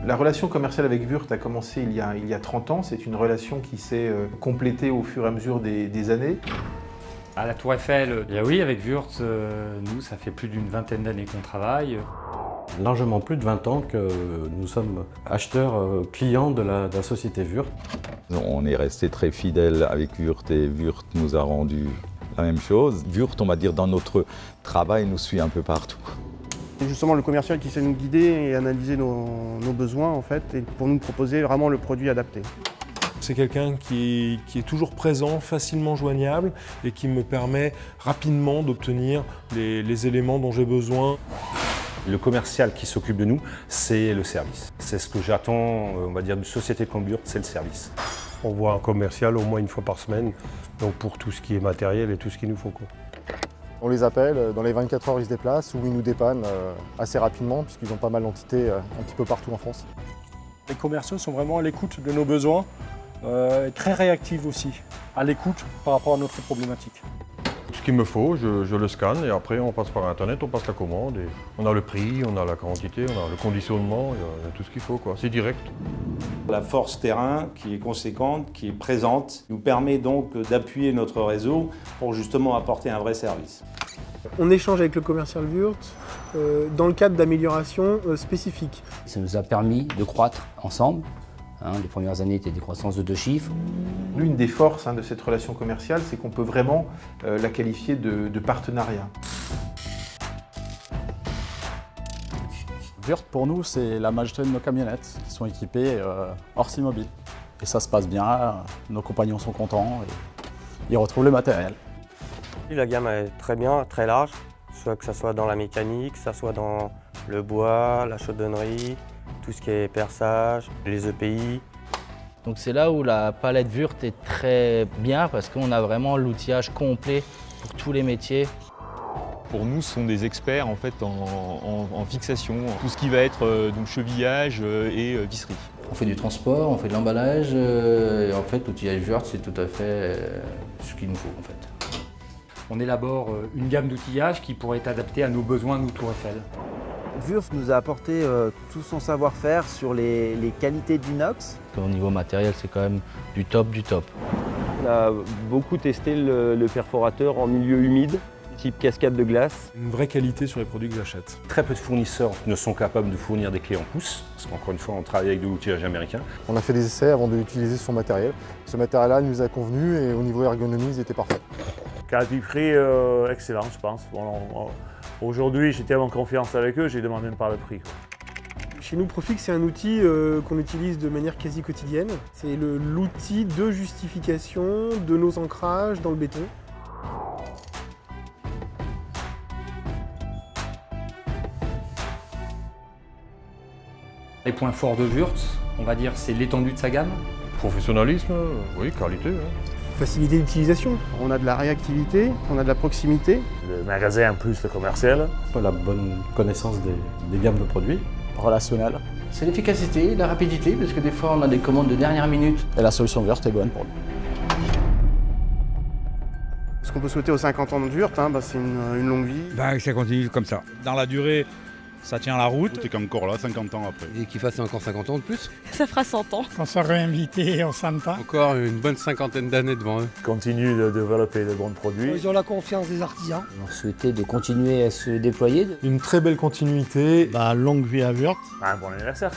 La relation commerciale avec Wurt a commencé il y a 30 ans. C'est une relation qui s'est complétée au fur et à mesure des années. À la Tour Eiffel, oui, avec Wurt, nous, ça fait plus d'une vingtaine d'années qu'on travaille. Largement plus de 20 ans que nous sommes acheteurs clients de la société Wurt. On est resté très fidèles avec Wurt et Wurt nous a rendu la même chose. Wurt, on va dire, dans notre travail, nous suit un peu partout. C'est justement le commercial qui sait nous guider et analyser nos besoins en fait, et pour nous proposer vraiment le produit adapté. C'est quelqu'un qui est toujours présent, facilement joignable et qui me permet rapidement d'obtenir les éléments dont j'ai besoin. Le commercial qui s'occupe de nous, c'est le service. C'est ce que j'attends, on va dire, d'une société comme Wurt, c'est le service. On voit un commercial au moins une fois par semaine, donc pour tout ce qui est matériel et tout ce qu'il nous faut. On les appelle, dans les 24 heures ils se déplacent ou ils nous dépannent assez rapidement puisqu'ils ont pas mal d'entités un petit peu partout en France. Les commerciaux sont vraiment à l'écoute de nos besoins, très réactifs aussi, à l'écoute par rapport à notre problématique. Ce qu'il me faut, je le scanne et après on passe par internet, on passe la commande et on a le prix, on a la quantité, on a le conditionnement, il y a tout ce qu'il faut, quoi. C'est direct. La force terrain qui est conséquente, qui est présente, nous permet donc d'appuyer notre réseau pour justement apporter un vrai service. On échange avec le commercial Wurt dans le cadre d'améliorations spécifiques. Ça nous a permis de croître ensemble. Les premières années étaient des croissances de 2 chiffres. L'une des forces de cette relation commerciale, c'est qu'on peut vraiment la qualifier de partenariat. Wurt, pour nous, c'est la majorité de nos camionnettes qui sont équipées hors-scie mobile. Et ça se passe bien, nos compagnons sont contents et ils retrouvent le matériel. La gamme est très bien, très large, que ce soit dans la mécanique, que ce soit dans le bois, la chaudonnerie, tout ce qui est perçage, les EPI. Donc c'est là où la palette Wurt est très bien parce qu'on a vraiment l'outillage complet pour tous les métiers. Pour nous, ce sont des experts en fait en fixation, tout ce qui va être donc chevillage et visserie. On fait du transport, on fait de l'emballage et en fait l'outillage Wurt c'est tout à fait ce qu'il nous faut en fait. On élabore une gamme d'outillage qui pourrait être adaptée à nos besoins, nous, Tour Eiffel. Wurt nous a apporté tout son savoir-faire sur les qualités de l'inox. Au niveau matériel, c'est quand même du top du top. On a beaucoup testé le perforateur en milieu humide, type cascade de glace. Une vraie qualité sur les produits que j'achète. Très peu de fournisseurs ne sont capables de fournir des clés en pouce, parce qu'encore une fois, on travaille avec de l'outillage américain. On a fait des essais avant d'utiliser son matériel. Ce matériel-là nous a convenu et au niveau ergonomie, ils étaient parfaits. Qualité-prix, excellent, je pense. Aujourd'hui, j'ai tellement confiance avec eux, j'ai demandé même pas le prix. Chez nous, Profix, c'est un outil qu'on utilise de manière quasi quotidienne. C'est l'outil de justification de nos ancrages dans le béton. Les points forts de Wurt, on va dire, c'est l'étendue de sa gamme. Professionnalisme, oui, qualité. Facilité d'utilisation. On a de la réactivité, on a de la proximité. Le magasin en plus, le commercial. La bonne connaissance des gammes de produits. Relationnel. C'est l'efficacité, la rapidité, parce que des fois on a des commandes de dernière minute. Et la solution Wurt est bonne pour nous. Ce qu'on peut souhaiter aux 50 ans de Wurt, c'est une longue vie. Ça continue comme ça. Dans la durée, ça tient la route. T'es encore là 50 ans après. Et qu'il fasse encore 50 ans de plus. Ça fera 100 ans. Qu'on soit réinvité en 100 ans. Encore une bonne cinquantaine d'années devant eux. Continue de développer de bons produits. Ils ont la confiance des artisans. On souhaitait de continuer à se déployer. Une très belle continuité. Longue vie à Wurt. Un bon anniversaire.